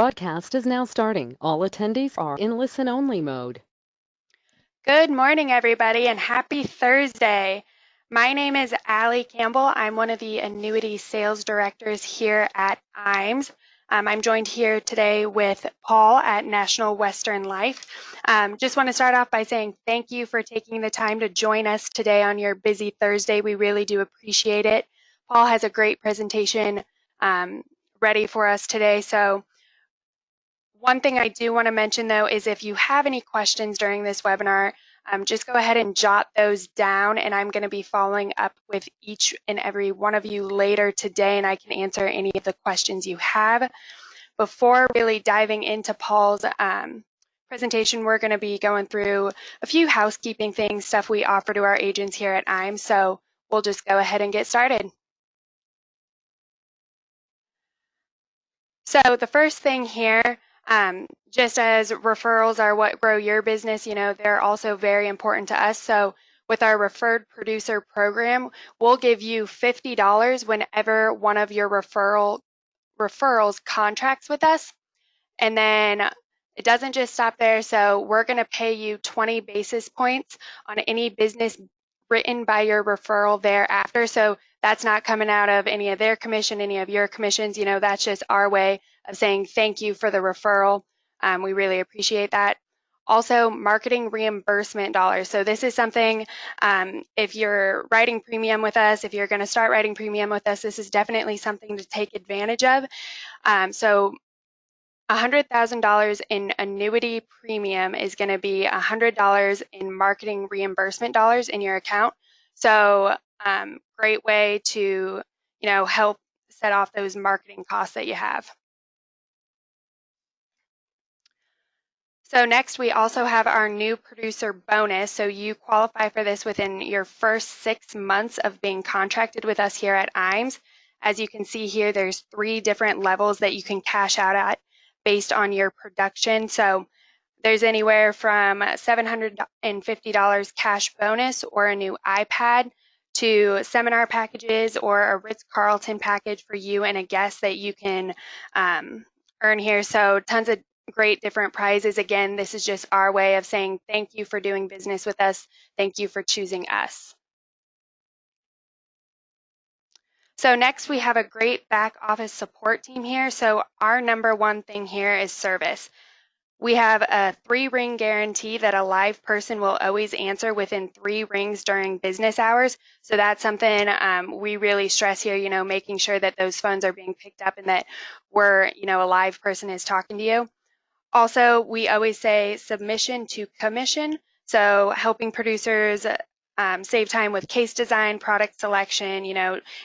Broadcast is now starting. All attendees are in listen-only mode. Good morning, everybody, and happy Thursday. My name is Allie Campbell. I'm one of the Annuity Sales Directors here at IAMS. I'm joined here today with Paul at National Western Life. Just want to start off by saying thank you for taking the time to join us today on your busy Thursday. We really do appreciate it. Paul has a great presentation ready for us today. So one thing I do want to mention, though, is if you have any questions during this webinar, just go ahead and jot those down, and I'm going to be following up with each and every one of you later today, and I can answer any of the questions you have. Before really diving into Paul's presentation, we're going to be going through a few housekeeping things, stuff we offer to our agents here at IAMS, so we'll just go ahead and get started. So the first thing here, just as referrals are what grow your business, they're also very important to us. So with our referred producer program, we'll give you $50 whenever one of your referrals contracts with us. And then it doesn't just stop there. So we're going to pay you 20 basis points on any business written by your referral thereafter. So that's not coming out of any of their commission, any of your commissions. That's just our way of saying thank you for the referral. We really appreciate that. Also, marketing reimbursement dollars. So this is something, if you're writing premium with us, if you're going to start writing premium with us, this is definitely something to take advantage of. So $100,000 in annuity premium is going to be $100 in marketing reimbursement dollars in your account. So great way to, help set off those marketing costs that you have. So next, we also have our new producer bonus. So you qualify for this within your first 6 months of being contracted with us here at IAMS. As you can see here, there's 3 different levels that you can cash out at based on your production. So there's anywhere from $750 cash bonus or a new iPad to seminar packages or a Ritz-Carlton package for you and a guest that you can earn here. So tons of great different prizes. Again, this is just our way of saying thank you for doing business with us. Thank you for choosing us. So next, we have a great back office support team here. So our number one thing here is service. We have a 3-ring guarantee that a live person will always answer within 3 rings during business hours. So that's something we really stress here, making sure that those phones are being picked up and that a live person is talking to you. Also, we always say submission to commission. So helping producers save time with case design, product selection,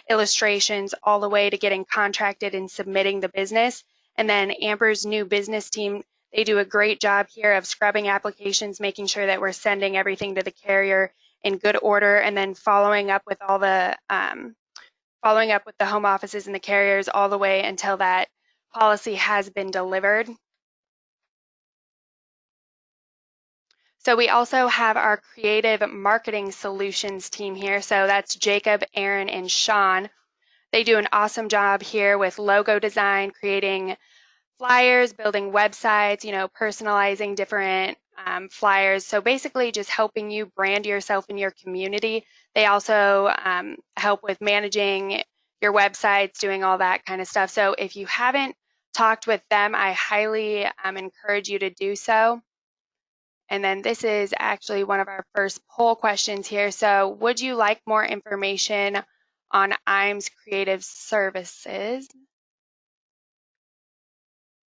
illustrations, all the way to getting contracted and submitting the business. And then Amber's new business team, they do a great job here of scrubbing applications, making sure that we're sending everything to the carrier in good order, and then following up with the home offices and the carriers all the way until that policy has been delivered. So we also have our creative marketing solutions team here. So that's Jacob, Aaron, and Sean. They do an awesome job here with logo design, creating flyers, building websites, personalizing different flyers. So basically just helping you brand yourself in your community. They also help with managing your websites, doing all that kind of stuff. So if you haven't talked with them, I highly encourage you to do so. And then this is actually one of our first poll questions here. So would you like more information on IAMS Creative Services?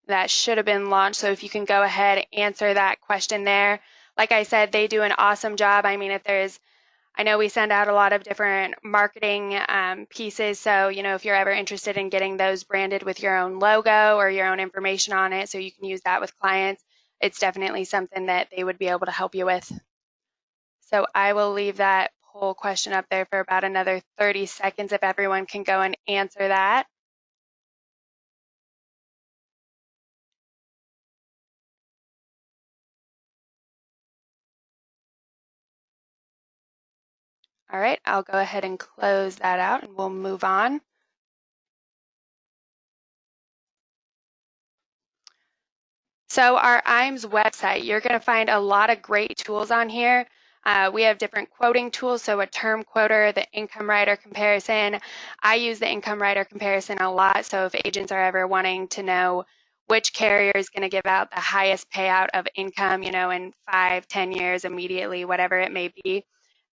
That should have been launched. So if you can go ahead and answer that question there. Like I said, they do an awesome job. I mean, I know we send out a lot of different marketing pieces. So, if you're ever interested in getting those branded with your own logo or your own information on it, so you can use that with clients, it's definitely something that they would be able to help you with. So I will leave that poll question up there for about another 30 seconds if everyone can go and answer that. All right, I'll go ahead and close that out and we'll move on. So our IAMS website, you're going to find a lot of great tools on here. We have different quoting tools, so a term quoter, the income rider comparison. I use the income rider comparison a lot, so if agents are ever wanting to know which carrier is going to give out the highest payout of income, in 5, 10 years, immediately, whatever it may be,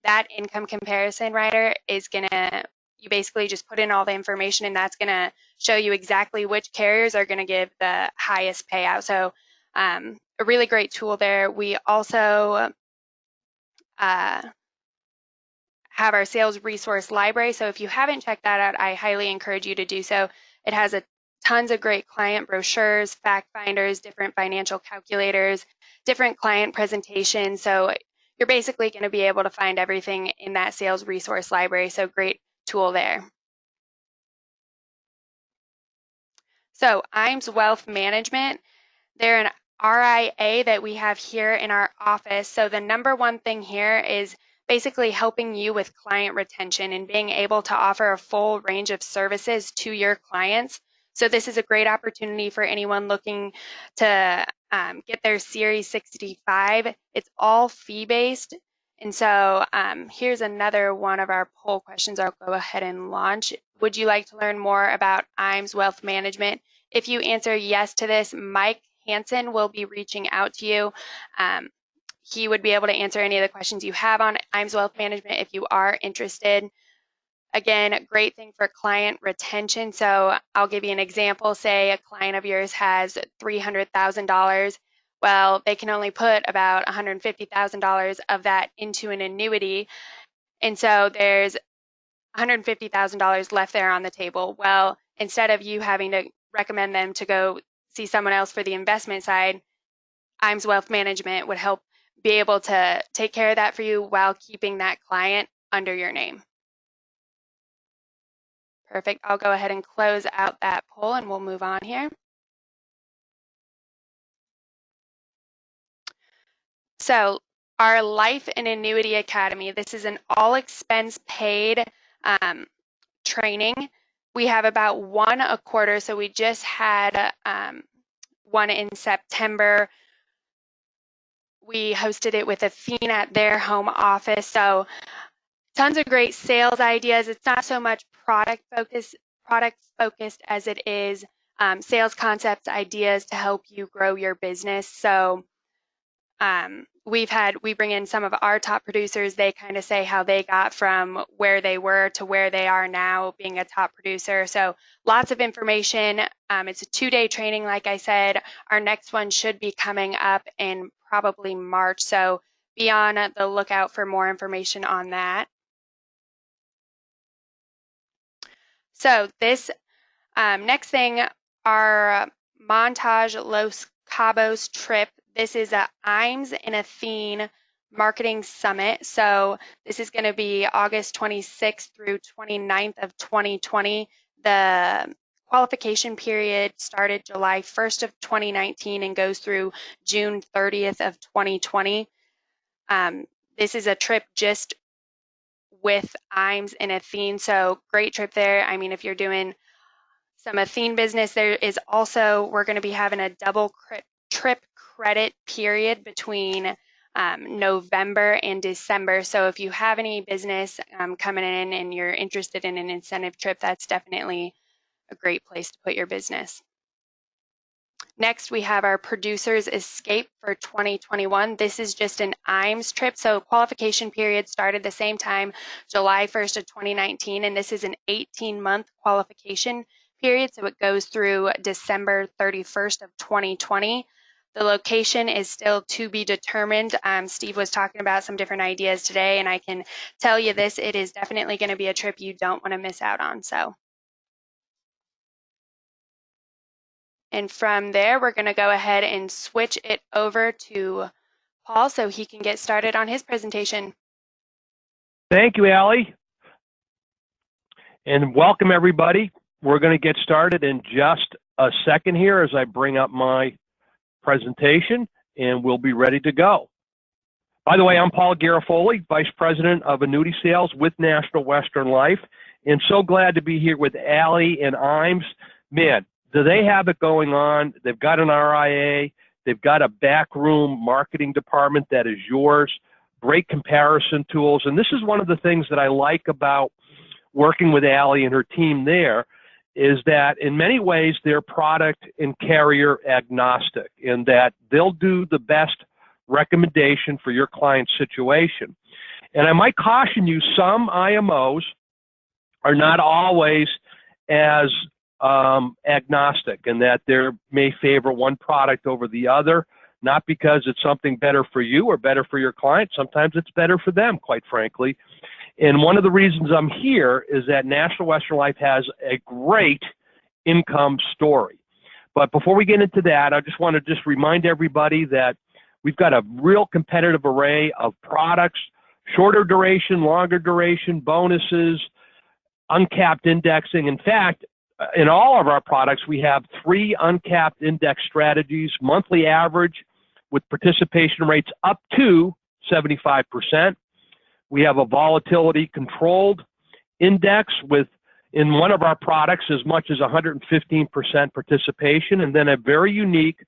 that income comparison rider is going to, you basically just put in all the information and that's going to show you exactly which carriers are going to give the highest payout. So a really great tool there. We also have our sales resource library. So if you haven't checked that out, I highly encourage you to do so. It has tons of great client brochures, fact finders, different financial calculators, different client presentations. So you're basically going to be able to find everything in that sales resource library. So great tool there. So IAMS Wealth Management, they're an RIA that we have here in our office. So the number one thing here is basically helping you with client retention and being able to offer a full range of services to your clients. So this is a great opportunity for anyone looking to get their Series 65. It's all fee-based. And so here's another one of our poll questions I'll go ahead and launch. Would you like to learn more about IAMS Wealth Management? If you answer yes to this, Mike Hansen will be reaching out to you. He would be able to answer any of the questions you have on IAMS Wealth Management if you are interested. Again, great thing for client retention. So I'll give you an example. Say a client of yours has $300,000. Well, they can only put about $150,000 of that into an annuity. And so there's $150,000 left there on the table. Well, instead of you having to recommend them to go see someone else for the investment side, IAMS Wealth Management would help be able to take care of that for you while keeping that client under your name. Perfect. I'll go ahead and close out that poll and we'll move on here. So our Life and Annuity Academy, this is an all expense paid training. We have about one a quarter, so we just had one in September. We hosted it with Athena at their home office. So tons of great sales ideas. It's not so much product focused as it is sales concepts, ideas to help you grow your business. So we bring in some of our top producers. They kind of say how they got from where they were to where they are now being a top producer. So lots of information. It's a 2-day training, like I said. Our next one should be coming up in probably March. So be on the lookout for more information on that. So this next thing, our Montage Los Cabos trip. This is a IAMS and Athene Marketing Summit. So this is going to be August 26th through 29th of 2020. The qualification period started July 1st of 2019 and goes through June 30th of 2020. This is a trip just with IAMS and Athene, so great trip there. I mean, if you're doing some Athene business, there is also, we're going to be having a double trip credit period between November and December. So if you have any business coming in and you're interested in an incentive trip, that's definitely a great place to put your business. Next, we have our Producers Escape for 2021. This is just an IAMS trip. So qualification period started the same time, July 1st of 2019, and this is an 18-month qualification period. So it goes through December 31st of 2020. The location is still to be determined. Steve was talking about some different ideas today, and I can tell you this, it is definitely going to be a trip you don't want to miss out on. And from there, we're going to go ahead and switch it over to Paul so he can get started on his presentation. Thank you, Allie. And welcome, everybody. We're going to get started in just a second here as I bring up my presentation, and we'll be ready to go. By the way, I'm Paul Garofoli, Vice President of Annuity Sales with National Western Life, and so glad to be here with Allie and IAMS. Man, do they have it going on? They've got an RIA. They've got a backroom marketing department that is yours, great comparison tools. And this is one of the things that I like about working with Allie and her team there, is that in many ways they're product and carrier agnostic, in that they'll do the best recommendation for your client's situation. And I might caution you, some IMOs are not always as agnostic, in that they may favor one product over the other, not because it's something better for you or better for your client. Sometimes it's better for them, quite frankly. And one of the reasons I'm here is that National Western Life has a great income story. But before we get into that, I just want to remind everybody that we've got a real competitive array of products, shorter duration, longer duration, bonuses, uncapped indexing. In fact, in all of our products, we have 3 uncapped index strategies, monthly average with participation rates up to 75%. We have a volatility controlled index with, in one of our products, as much as 115% participation, and then a very unique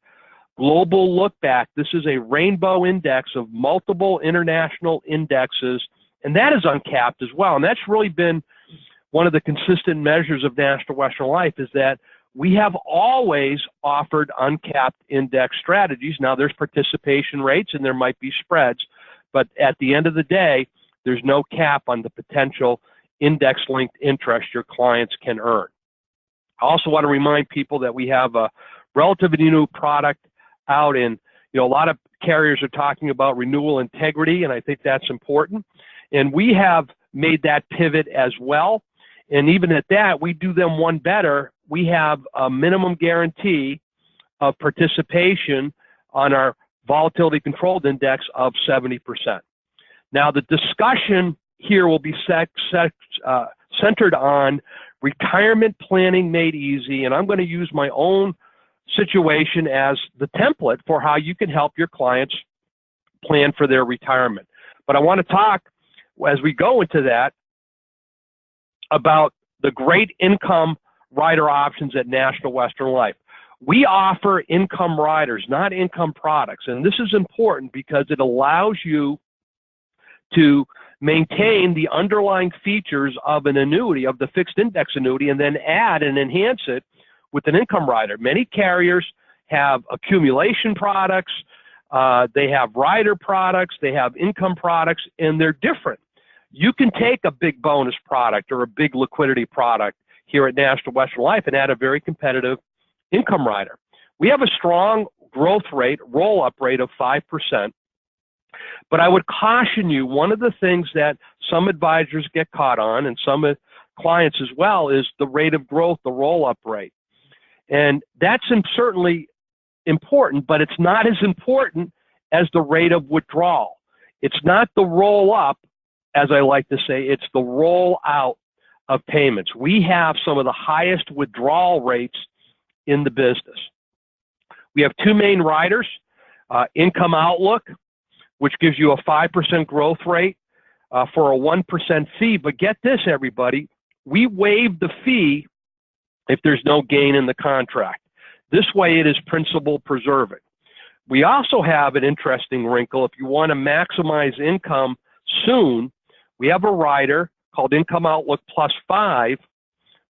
global look back. This is a rainbow index of multiple international indexes, and that is uncapped as well. And that's really been one of the consistent measures of National Western Life, is that we have always offered uncapped index strategies. Now, there's participation rates and there might be spreads, but at the end of the day, there's no cap on the potential index-linked interest your clients can earn. I also want to remind people that we have a relatively new product out in, a lot of carriers are talking about renewal integrity, and I think that's important. And we have made that pivot as well. And even at that, we do them one better. We have a minimum guarantee of participation on our volatility controlled index of 70%. Now, the discussion here will be centered on retirement planning made easy, and I'm going to use my own situation as the template for how you can help your clients plan for their retirement. But I want to talk, as we go into that, about the great income rider options at National Western Life. We offer income riders, not income products, and this is important because it allows you to maintain the underlying features of an annuity, of the fixed index annuity, and then add and enhance it with an income rider. Many carriers have accumulation products, they have rider products, they have income products, and they're different. You can take a big bonus product or a big liquidity product here at National Western Life and add a very competitive income rider. We have a strong growth rate, roll-up rate of 5%. But I would caution you, one of the things that some advisors get caught on, and some clients as well, is the rate of growth, the roll-up rate. And that's certainly important, but it's not as important as the rate of withdrawal. It's not the roll-up, as I like to say, it's the roll-out of payments. We have some of the highest withdrawal rates in the business. We have 2 main riders, Income Outlook, which gives you a 5% growth rate for a 1% fee. But get this, everybody, we waive the fee if there's no gain in the contract. This way it is principal preserving. We also have an interesting wrinkle. If you want to maximize income soon, we have a rider called Income Outlook Plus 5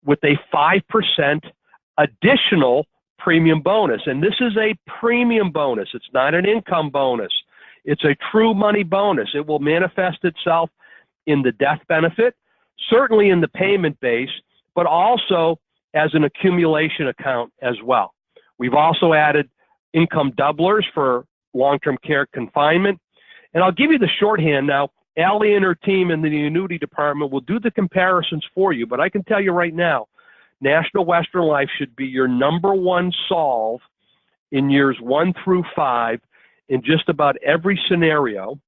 with a 5% additional premium bonus. And this is a premium bonus. It's not an income bonus. It's a true money bonus. It will manifest itself in the death benefit, certainly in the payment base, but also as an accumulation account as well. We've also added income doublers for long-term care confinement. And I'll give you the shorthand now. Allie and her team in the annuity department will do the comparisons for you, but I can tell you right now, National Western Life should be your #1 solve in years 1 through 5 in just about every scenario.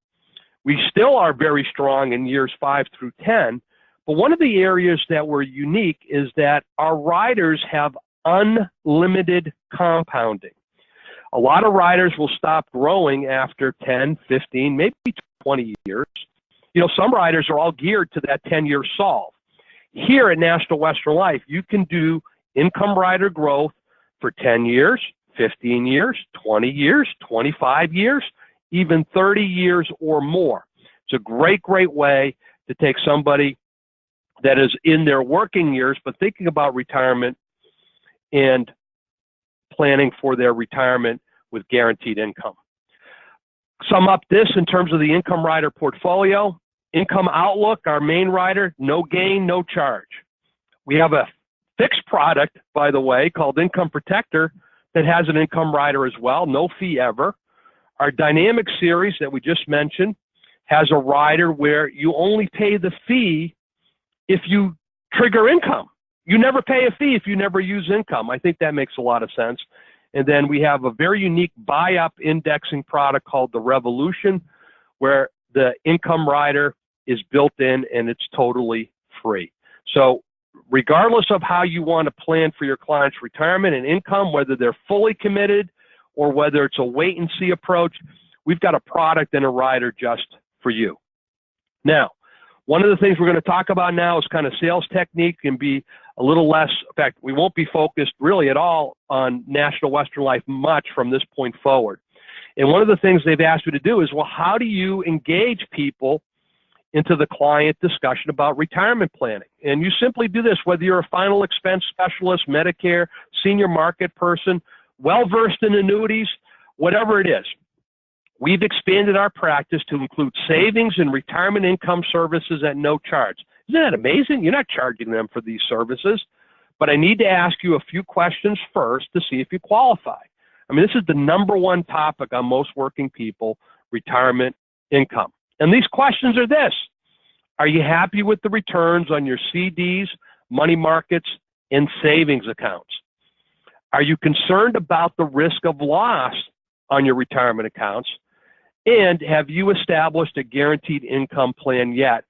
We still are very strong in years 5 through 10, but one of the areas that we're unique is that our riders have unlimited compounding. A lot of riders will stop growing after 10, 15, maybe 20 years. Some riders are all geared to that 10-year solve. Here at National Western Life, you can do income rider growth for 10 years, 15 years, 20 years, 25 years, even 30 years or more. It's a great, great way to take somebody that is in their working years, but thinking about retirement and planning for their retirement with guaranteed income. Sum up this in terms of the income rider portfolio. Income Outlook, our main rider, no gain, no charge. We have a fixed product, by the way, called Income Protector that has an income rider as well, no fee ever. Our Dynamic Series that we just mentioned has a rider where you only pay the fee if you trigger income. You never pay a fee if you never use income. I think that makes a lot of sense. And then we have a very unique buy-up indexing product called the Revolution, where the income rider is built in and it's totally free. So regardless of how you want to plan for your client's retirement and income, whether they're fully committed or whether it's a wait-and-see approach, we've got a product and a rider just for you. Now, one of the things we're going to talk about now is kind of sales technique and be a little less, in fact, we won't be focused really at all on National Western Life much from this point forward. And one of the things they've asked me to do is, well, how do you engage people into the client discussion about retirement planning? And you simply do this, whether you're a final expense specialist, Medicare, senior market person, well-versed in annuities, whatever it is. We've expanded our practice to include savings and retirement income services at no charge. Isn't that amazing? You're not charging them for these services, but I need to ask you a few questions first to see if you qualify. I mean, this is the #1 topic on most working people, retirement income. And these questions are this: are you happy with the returns on your CDs, money markets, and savings accounts? Are you concerned about the risk of loss on your retirement accounts? And have you established a guaranteed income plan yet,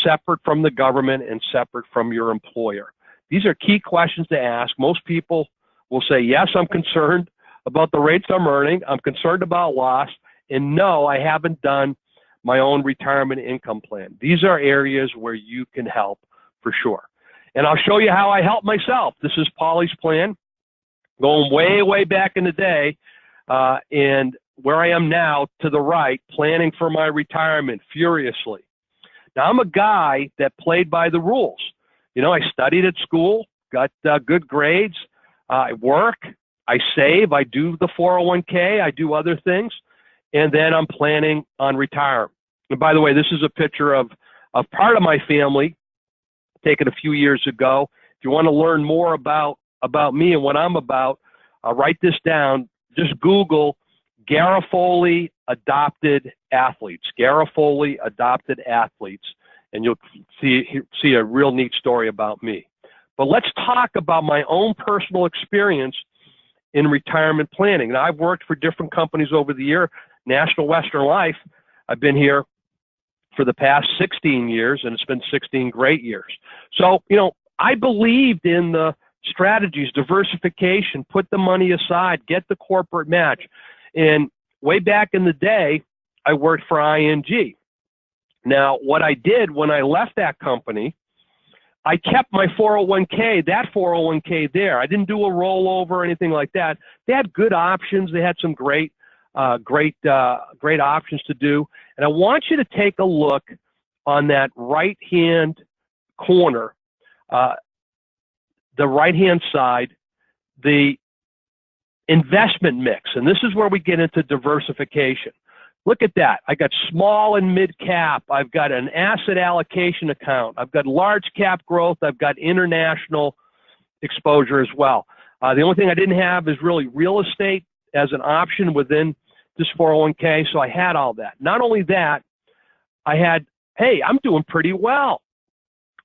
separate from the government and separate from your employer? These are key questions to ask. Most people will say, yes, I'm concerned about the rates I'm earning. I'm concerned about loss. And no, I haven't done my own retirement income plan. These are areas where you can help for sure. And I'll show you how I help myself. This is Paulie's plan, going way, way back in the day. And where I am now to the right, planning for my retirement furiously. Now, I'm a guy that played by the rules. You know, I studied at school, got good grades. I work, I save, I do the 401k, I do other things, and then I'm planning on retirement. And by the way, this is a picture of part of my family taken a few years ago. If you want to learn more about me and what I'm about, write this down. Just Google Garofoli adopted athletes, Garofoli adopted athletes, and you'll see a real neat story about me. But let's talk about my own personal experience in retirement planning. Now, I've worked for different companies over the year. National Western Life, I've been here for the past 16 years, and it's been 16 great years. So, you know, I believed in the strategies, diversification, put the money aside, get the corporate match. And way back in the day, I worked for ING. Now, what I did when I left that company, I kept my 401k, that 401k there. I didn't do a rollover or anything like that. They had good options. They had some great options to do. And I want you to take a look on that right-hand corner, the right-hand side, the investment mix. And this is where we get into diversification. Look at that. I got small and mid cap. I've got an asset allocation account. I've got large cap growth. I've got international exposure as well. The only thing I didn't have is really real estate as an option within this 401k. So I had all that. Not only that, I had, hey, I'm doing pretty well.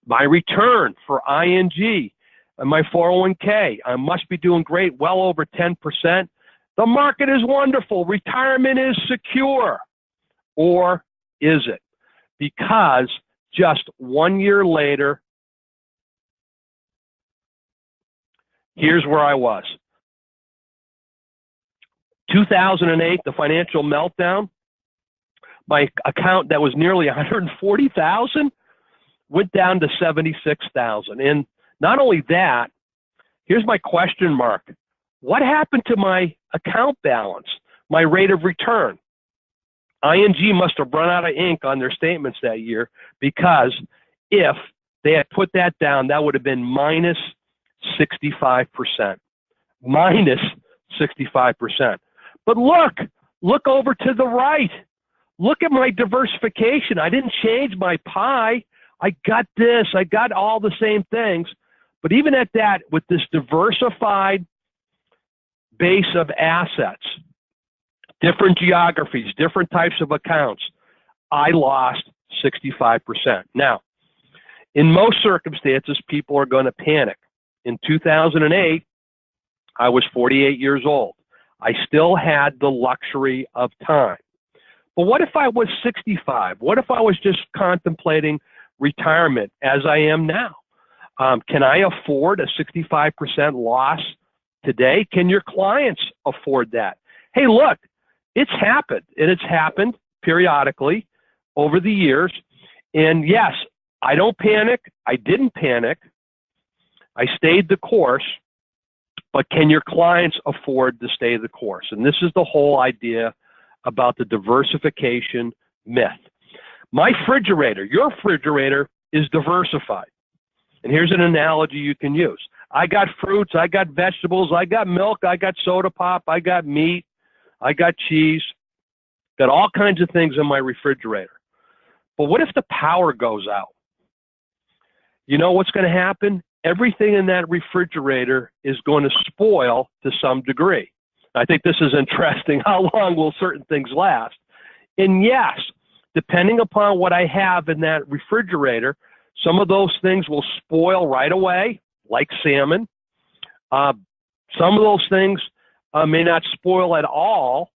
My return for ING and my 401k, I must be doing great, well over 10%. The market is wonderful. Retirement is secure. Or is it? Because just 1 year later, here's where I was. 2008, the financial meltdown, my account that was nearly 140,000 went down to 76,000. And not only that, here's my question mark. what happened to my account balance, my rate of return? ING must have run out of ink on their statements that year, because if they had put that down, that would have been minus 65%. Minus 65%. But look over to the right. Look at my diversification. I didn't change my pie. I got this. I got all the same things. But even at that, with this diversified base of assets, different geographies, different types of accounts, I lost 65%. Now, in most circumstances, people are going to panic. In 2008, I was 48 years old. I still had the luxury of time. But what if I was 65? What if I was just contemplating retirement as I am now? Can I afford a 65% loss today? Can your clients afford that? Hey, look, it's happened, and it's happened periodically over the years. And yes, I don't panic. I didn't panic. I stayed the course. But can your clients afford to stay the course? And this is the whole idea about the diversification myth. My refrigerator, your refrigerator, is diversified. And here's an analogy you can use. I got fruits, I got vegetables, I got milk, I got soda pop, I got meat, I got cheese, got all kinds of things in my refrigerator. But what if the power goes out? You know what's going to happen? Everything in that refrigerator is going to spoil to some degree. I think this is interesting. How long will certain things last? And yes, depending upon what I have in that refrigerator, some of those things will spoil right away, like salmon. Some of those things may not spoil at all,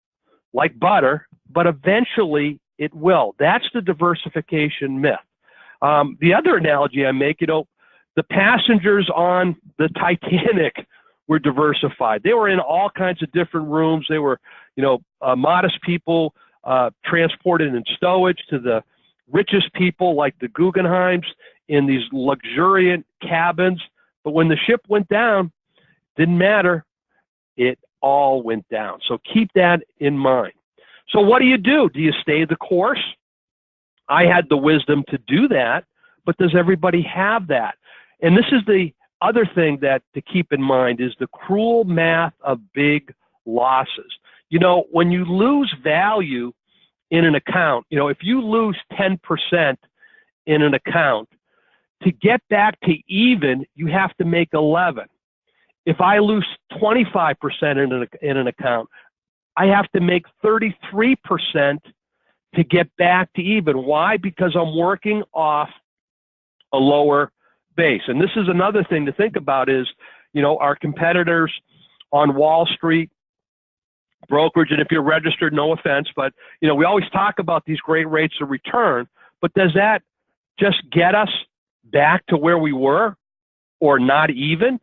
like butter, but eventually it will. That's the diversification myth. The other analogy I make, the passengers on the Titanic were diversified. They were in all kinds of different rooms. They were, modest people transported in stowage to the richest people like the Guggenheims in these luxuriant cabins. But when the ship went down, didn't matter. It all went down. So keep that in mind. So what do? Do you stay the course? I had the wisdom to do that, but does everybody have that? And this is the other thing that to keep in mind is the cruel math of big losses. When you lose value in an account, if you lose 10% in an account, to get back to even, you have to make 11. If I lose 25% in an account, I have to make 33% to get back to even. Why? Because I'm working off a lower base. And this is another thing to think about is, our competitors on Wall Street, brokerage, and if you're registered, no offense, but, we always talk about these great rates of return, but does that just get us back to where we were or not even?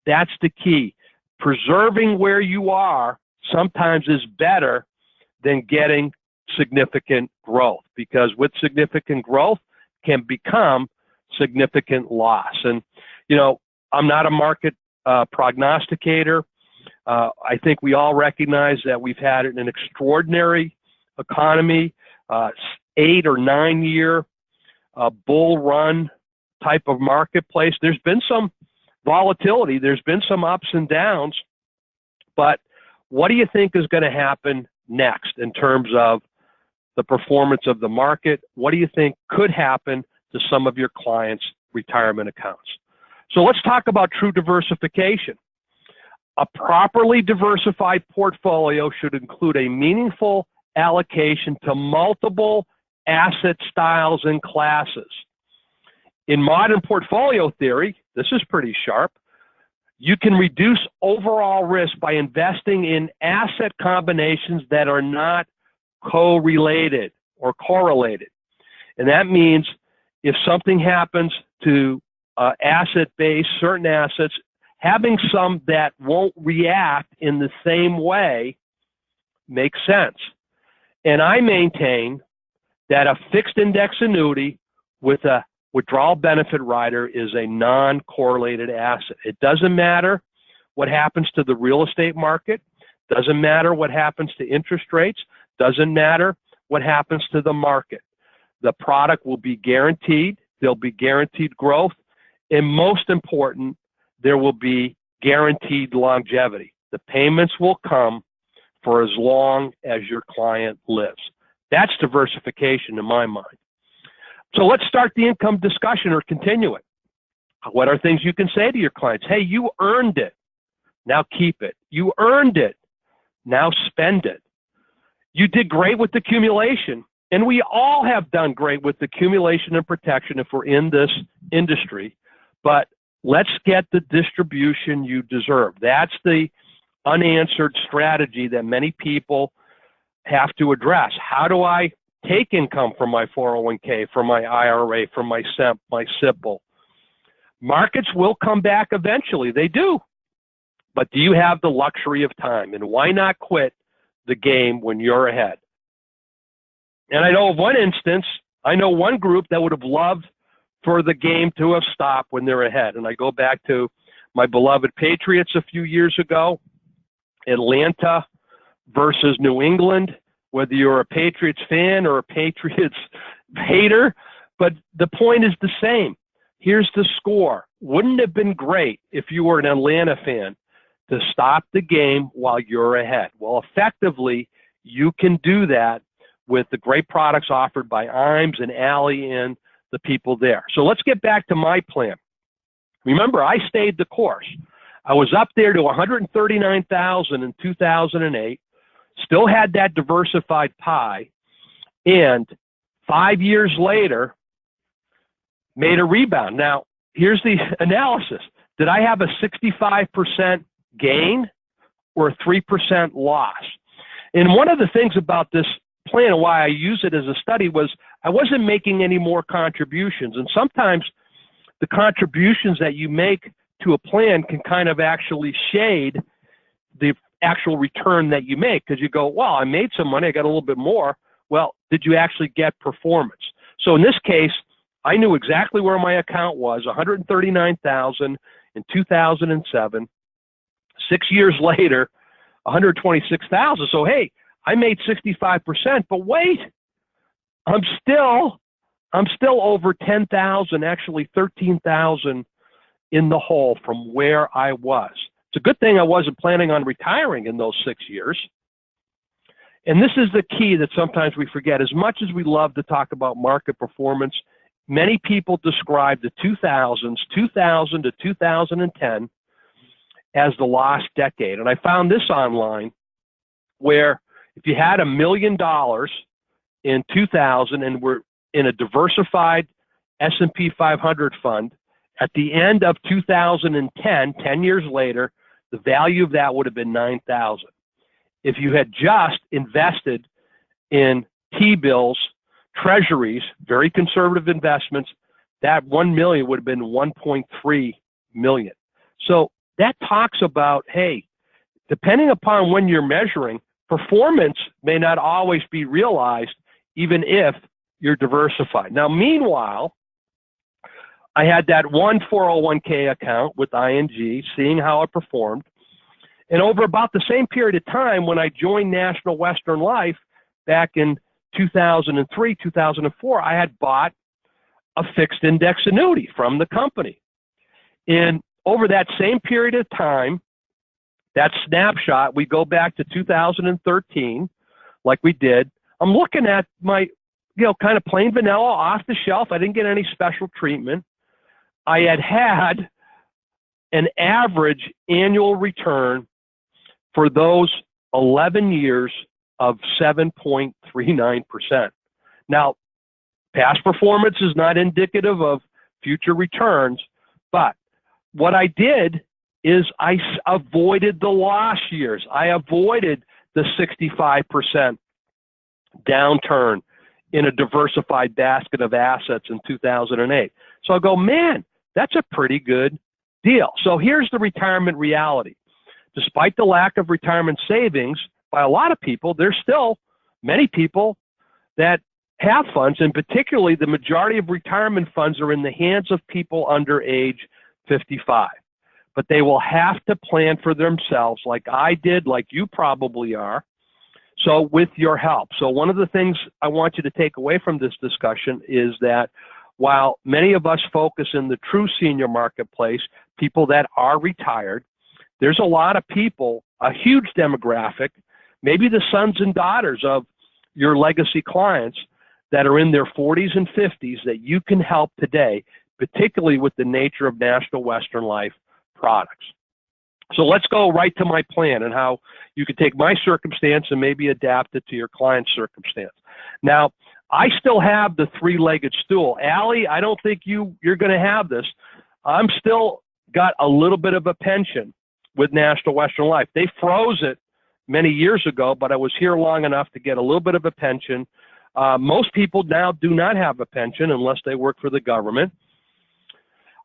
That's the key. Preserving where you are sometimes is better than getting significant growth, because with significant growth can become significant loss. And, I'm not a market prognosticator. I think we all recognize that we've had an extraordinary economy, 8 or 9 year bull run type of marketplace. There's been some volatility. There's been some ups and downs. But what do you think is going to happen next in terms of the performance of the market? What do you think could happen to some of your clients' retirement accounts? So let's talk about true diversification. A properly diversified portfolio should include a meaningful allocation to multiple asset styles and classes. In modern portfolio theory, this is pretty sharp. You can reduce overall risk by investing in asset combinations that are not co-related or correlated. And that means if something happens to asset base, certain assets, having some that won't react in the same way makes sense. And I maintain that a fixed index annuity with a withdrawal benefit rider is a non-correlated asset. It doesn't matter what happens to the real estate market. Doesn't matter what happens to interest rates. Doesn't matter what happens to the market. The product will be guaranteed. There'll be guaranteed growth. And most important, there will be guaranteed longevity. The payments will come for as long as your client lives. That's diversification in my mind. So let's start the income discussion or continue it. What are things you can say to your clients? Hey, you earned it. Now keep it. You earned it. Now spend it. You did great with accumulation. And we all have done great with accumulation and protection if we're in this industry. But let's get the distribution you deserve. That's the unanswered strategy that many people have to address. How do I take income from my 401k, from my IRA, from my SEP, my SIPL? Markets will come back eventually. They do. But do you have the luxury of time? And why not quit the game when you're ahead? And I know of one instance, I know one group that would have loved for the game to have stopped when they're ahead. And I go back to my beloved Patriots a few years ago, Atlanta versus New England, whether you're a Patriots fan or a Patriots hater, but the point is the same. Here's the score. Wouldn't it have been great if you were an Atlanta fan to stop the game while you're ahead? Well, effectively, you can do that with the great products offered by IAMS and Allie and the people there. So let's get back to my plan. Remember, I stayed the course. I was up there to 139,000 in 2008, still had that diversified pie, and 5 years later, made a rebound. Now, here's the analysis. Did I have a 65% gain or a 3% loss? And one of the things about this plan and why I use it as a study was I wasn't making any more contributions. And sometimes the contributions that you make to a plan can kind of actually shade the actual return that you make, because you go, well, I made some money, I got a little bit more. Well, did you actually get performance? So in this case, I knew exactly where my account was, 139,000 in 2007. 6 years later, 126,000. So hey, I made 65%, but wait, I'm still over 10,000, actually 13,000 in the hole from where I was. It's a good thing I wasn't planning on retiring in those 6 years. And this is the key that sometimes we forget. As much as we love to talk about market performance, many people describe the 2000s, 2000 to 2010, as the lost decade. And I found this online where if you had $1 million in 2000 and were in a diversified S&P 500 fund, at the end of 2010, 10 years later, the value of that would have been 9,000. If you had just invested in T-bills, treasuries, very conservative investments, that 1 million would have been 1.3 million. So that talks about, hey, depending upon when you're measuring, performance may not always be realized even if you're diversified. Now, meanwhile, I had that one 401k account with ING, seeing how it performed. And over about the same period of time, when I joined National Western Life back in 2003, 2004, I had bought a fixed index annuity from the company. And over that same period of time, that snapshot, we go back to 2013, like we did. I'm looking at my, kind of plain vanilla, off the shelf. I didn't get any special treatment. I had an average annual return for those 11 years of 7.39%. Now, past performance is not indicative of future returns, but what I did is I avoided the lost years. I avoided the 65% downturn in a diversified basket of assets in 2008. So I go, man, that's a pretty good deal. So here's the retirement reality. Despite the lack of retirement savings by a lot of people, there's still many people that have funds, and particularly the majority of retirement funds are in the hands of people under age 55. but they will have to plan for themselves like I did, like you probably are. So with your help. So one of the things I want you to take away from this discussion is that while many of us focus in the true senior marketplace, people that are retired, there's a lot of people, a huge demographic, maybe the sons and daughters of your legacy clients that are in their 40s and 50s that you can help today, particularly with the nature of National Western Life products. So let's go right to my plan and how you can take my circumstance and maybe adapt it to your client's circumstance. Now, I still have the three-legged stool. Allie, I don't think you're going to have this. I'm still got a little bit of a pension with National Western Life. They froze it many years ago, but I was here long enough to get a little bit of a pension. Most people now do not have a pension unless they work for the government.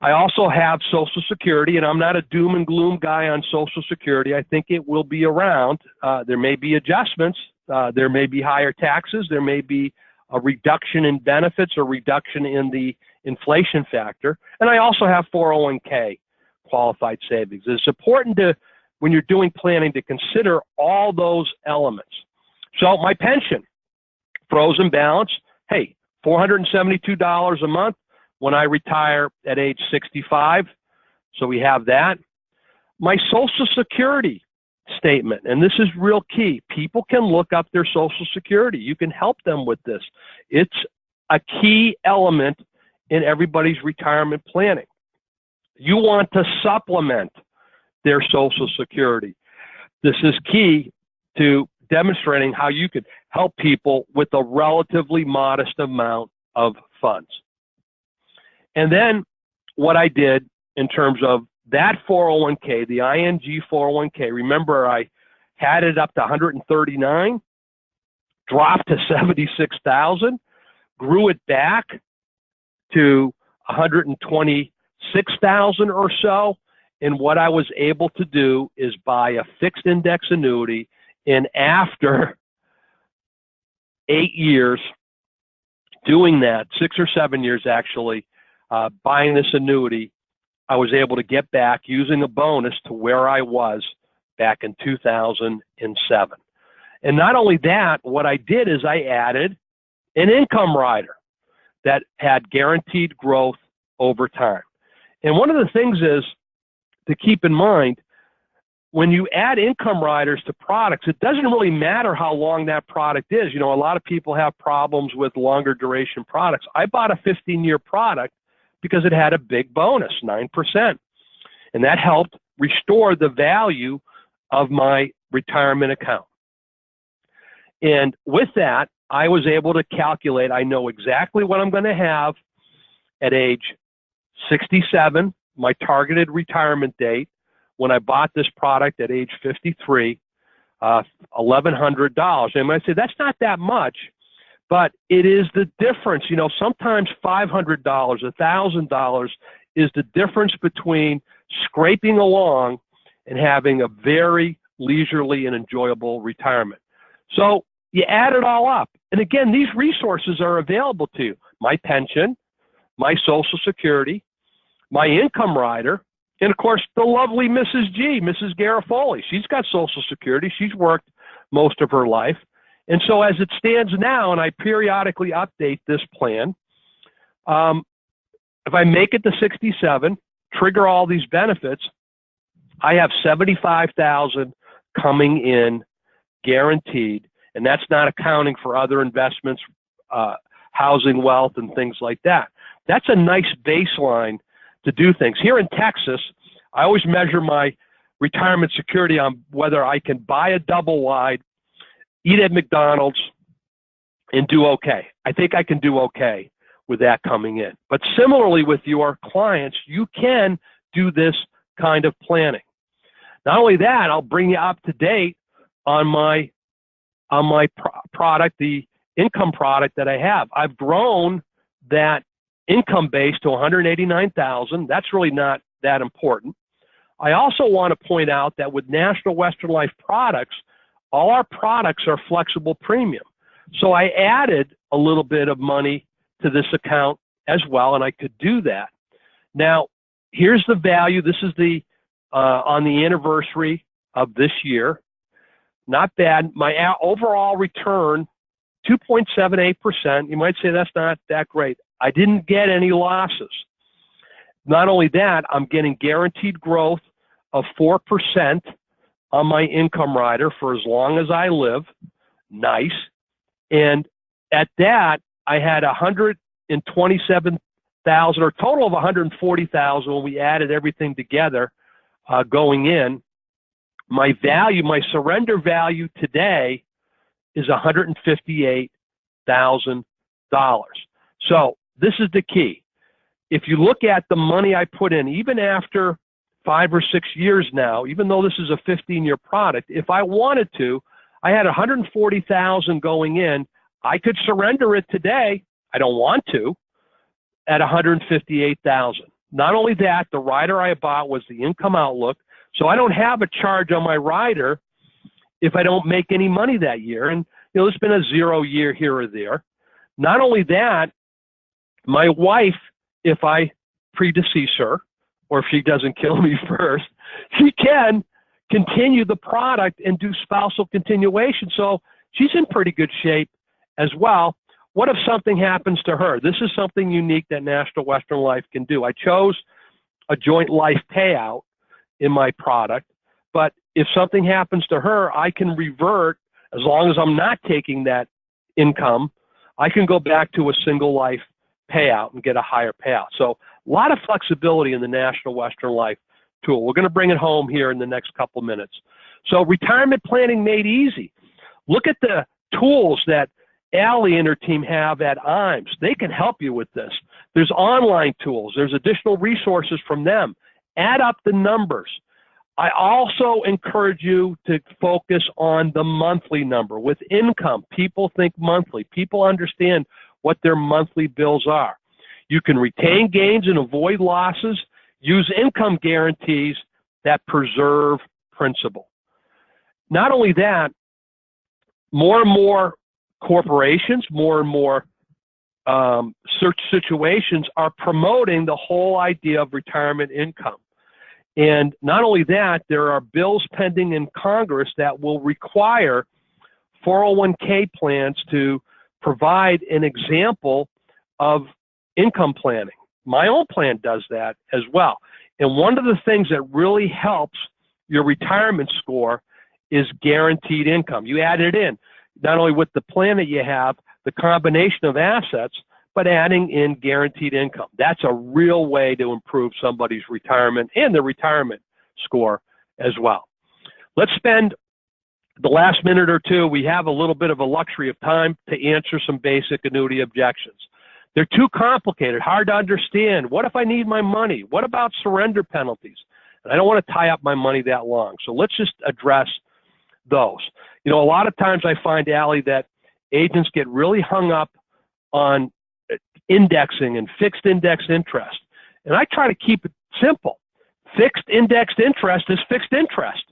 I also have Social Security, and I'm not a doom and gloom guy on Social Security. I think it will be around. There may be adjustments. There may be higher taxes. There may be a reduction in benefits or reduction in the inflation factor. And I also have 401k qualified savings. It's important to, when you're doing planning, to consider all those elements. So my pension, frozen balance, hey, $472 a month when I retire at age 65. So we have that. My Social Security statement, and this is real key. People can look up their Social Security. You can help them with this. It's a key element in everybody's retirement planning. You want to supplement their Social Security. This is key to demonstrating how you could help people with a relatively modest amount of funds. And then what I did in terms of that 401k, the ING 401k, remember I had it up to 139, dropped to 76,000, grew it back to 126,000 or so. And what I was able to do is buy a fixed index annuity. And after 8 years doing that, 6 or 7 years actually, buying this annuity, I was able to get back using a bonus to where I was back in 2007. And not only that, what I did is I added an income rider that had guaranteed growth over time. And one of the things is to keep in mind, when you add income riders to products, it doesn't really matter how long that product is. You know, a lot of people have problems with longer duration products. I bought a 15-year product because it had a big bonus, 9%. And that helped restore the value of my retirement account. And with that, I was able to calculate, I know exactly what I'm going to have at age 67, my targeted retirement date, when I bought this product at age 53, $1,100. And I say, that's not that much, but it is the difference. You know, sometimes $500, $1,000 is the difference between scraping along and having a very leisurely and enjoyable retirement. So you add it all up. And again, these resources are available to you. My pension, my Social Security, my income rider, and of course, the lovely Mrs. G, Mrs. Garofoli. She's got Social Security. She's worked most of her life. And so as it stands now, and I periodically update this plan, if I make it to 67, trigger all these benefits, I have $75,000 coming in guaranteed. And that's not accounting for other investments, housing wealth, and things like that. That's a nice baseline to do things. Here in Texas, I always measure my retirement security on whether I can buy a double wide, eat at McDonald's, and do okay. I think I can do okay with that coming in. But similarly with your clients, you can do this kind of planning. Not only that, I'll bring you up to date on my product, the income product that I have. I've grown that income base to $189,000. That's really not that important. I also want to point out that with National Western Life products, all our products are flexible premium. So I added a little bit of money to this account as well, and I could do that. Now, here's the value. This is the on the anniversary of this year. Not bad. My overall return, 2.78%. You might say that's not that great. I didn't get any losses. Not only that, I'm getting guaranteed growth of 4% on my income rider for as long as I live. Nice. And at that, I had 127,000, or total of 140,000 when we added everything together going in. My value, my surrender value today is $158,000. So this is the key. If you look at the money I put in, even after 5 or 6 years now, even though this is a 15-year product, if I wanted to, I had 140,000 going in. I could surrender it today. I don't want to, at 158,000. Not only that, the rider I bought was the income outlook, so I don't have a charge on my rider if I don't make any money that year. And there's been a 0 year here or there. Not only that, my wife, if I predecease her, or if she doesn't kill me first, she can continue the product and do spousal continuation. So she's in pretty good shape as well. What if something happens to her? This is something unique that National Western Life can do. I chose a joint life payout in my product, but if something happens to her, I can revert, as long as I'm not taking that income, I can go back to a single life payout and get a higher payout. So a lot of flexibility in the National Western Life tool. We're going to bring it home here in the next couple minutes. So retirement planning made easy. Look at the tools that Allie and her team have at IAMS. They can help you with this. There's online tools. There's additional resources from them. Add up the numbers. I also encourage you to focus on the monthly number. With income, people think monthly. People understand what their monthly bills are. You can retain gains and avoid losses. Use income guarantees that preserve principal. Not only that, more and more corporations, more and more search situations are promoting the whole idea of retirement income. And not only that, there are bills pending in Congress that will require 401k plans to provide an example of income planning. My own plan does that as well. And one of the things that really helps your retirement score is guaranteed income. You add it in, not only with the plan that you have, the combination of assets, but adding in guaranteed income. That's a real way to improve somebody's retirement and their retirement score as well. Let's spend the last minute or two. We have a little bit of a luxury of time to answer some basic annuity objections. They're too complicated, hard to understand. What if I need my money? What about surrender penalties? And I don't want to tie up my money that long. So let's just address those. A lot of times I find, Allie, that agents get really hung up on indexing and fixed index interest. And I try to keep it simple. Fixed indexed interest is fixed interest,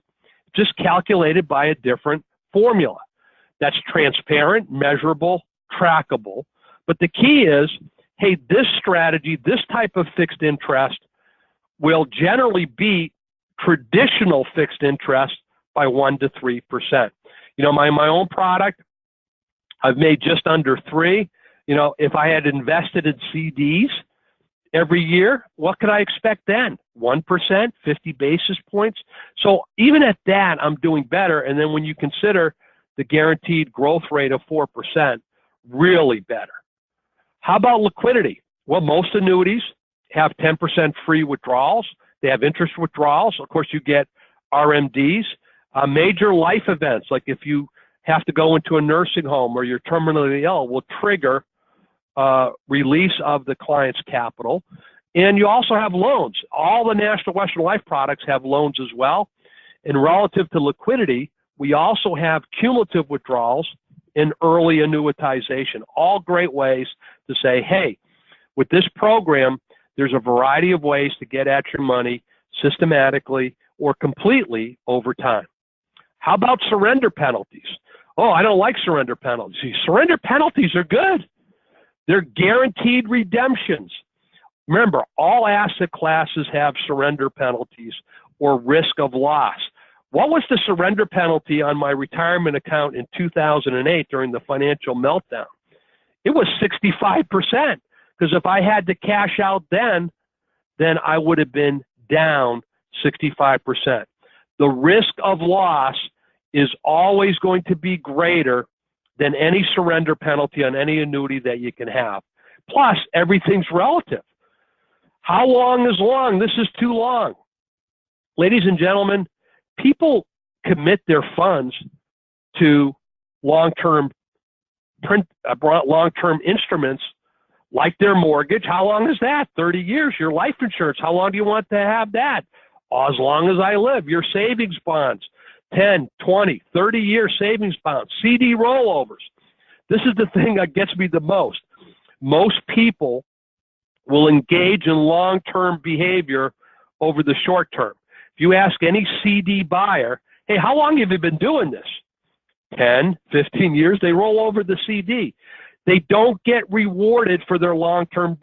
just calculated by a different formula. That's transparent, measurable, trackable. But the key is, hey, this strategy, this type of fixed interest will generally beat traditional fixed interest by 1 to 3%. My own product, I've made just under 3. If I had invested in CDs every year, what could I expect then? 1%, 50 basis points. So even at that, I'm doing better. And then when you consider the guaranteed growth rate of 4%, really better. How about liquidity? Well, most annuities have 10% free withdrawals. They have interest withdrawals. Of course, you get RMDs. Major life events, like if you have to go into a nursing home or you're terminally ill, will trigger release of the client's capital. And you also have loans. All the National Western Life products have loans as well. And relative to liquidity, we also have cumulative withdrawals and early annuitization. All great ways to say, hey, with this program, there's a variety of ways to get at your money systematically or completely over time. How about surrender penalties? Oh, I don't like surrender penalties. Surrender penalties are good. They're guaranteed redemptions. Remember, all asset classes have surrender penalties or risk of loss. What was the surrender penalty on my retirement account in 2008 during the financial meltdown? It was 65%, because if I had to cash out then I would have been down 65%. The risk of loss is always going to be greater than any surrender penalty on any annuity that you can have. Plus, everything's relative. How long is long? This is too long. Ladies and gentlemen, people commit their funds to long-term instruments like their mortgage. How long is that? 30 years. Your life insurance, how long do you want to have that? As long as I live. Your savings bonds, 10, 20, 30-year savings bonds, CD rollovers. This is the thing that gets me the most. Most people will engage in long-term behavior over the short term. If you ask any CD buyer, hey, how long have you been doing this? 10, 15 years, they roll over the CD. They don't get rewarded for their long-term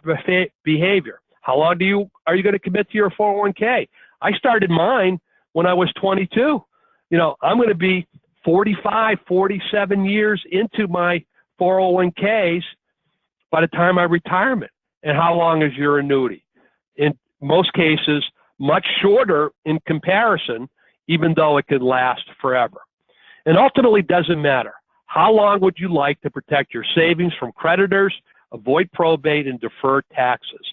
behavior. How long are you going to commit to your 401k? I started mine when I was 22. I'm going to be 45, 47 years into my 401ks by the time I retirement. And how long is your annuity? In most cases, much shorter in comparison, even though it could last forever. And ultimately, it doesn't matter. How long would you like to protect your savings from creditors, avoid probate, and defer taxes?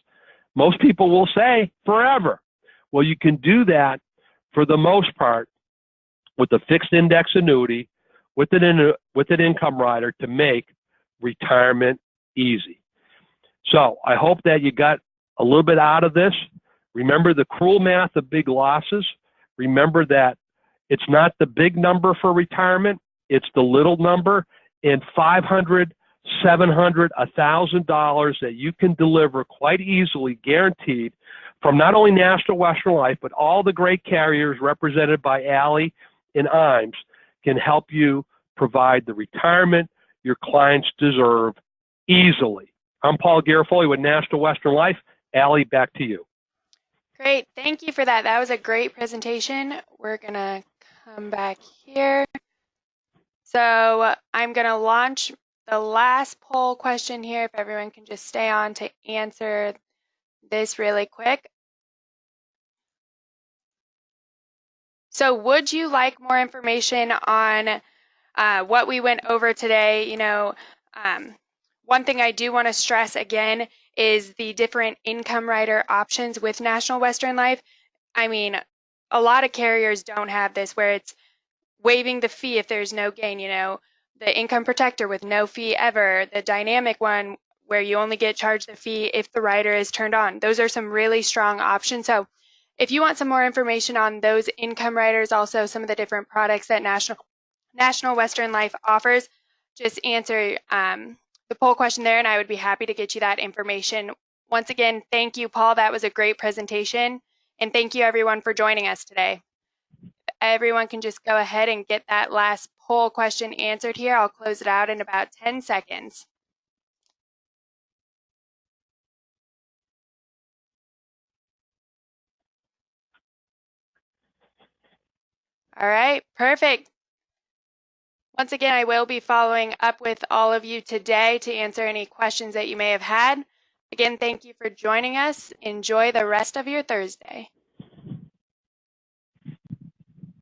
Most people will say forever. Well, you can do that for the most part with a fixed index annuity, with an income rider to make retirement easy. So I hope that you got a little bit out of this. Remember the cruel math of big losses. Remember that it's not the big number for retirement, it's the little number, and $500, $700, $1,000 that you can deliver quite easily, guaranteed, from not only National Western Life, but all the great carriers represented by Allie and IAMS can help you provide the retirement your clients deserve easily. I'm Paul Garofoli with National Western Life. Allie, back to you. Great. Thank you for that. That was a great presentation. We're going to come back here. So I'm going to launch the last poll question here, if everyone can just stay on to answer this really quick. So would you like more information on what we went over today? One thing I do want to stress again is the different income rider options with National Western Life. I mean, a lot of carriers don't have this, where it's waiving the fee if there's no gain, the income protector with no fee ever, the dynamic one where you only get charged the fee if the rider is turned on. Those are some really strong options. So if you want some more information on those income riders, also some of the different products that National Western Life offers, just answer the poll question there, and I would be happy to get you that information. Once again, thank you, Paul. That was a great presentation. And thank you, everyone, for joining us today. If everyone can just go ahead and get that last poll question answered here. I'll close it out in about 10 seconds. All right, perfect. Once again, I will be following up with all of you today to answer any questions that you may have had. Again, thank you for joining us. Enjoy the rest of your Thursday.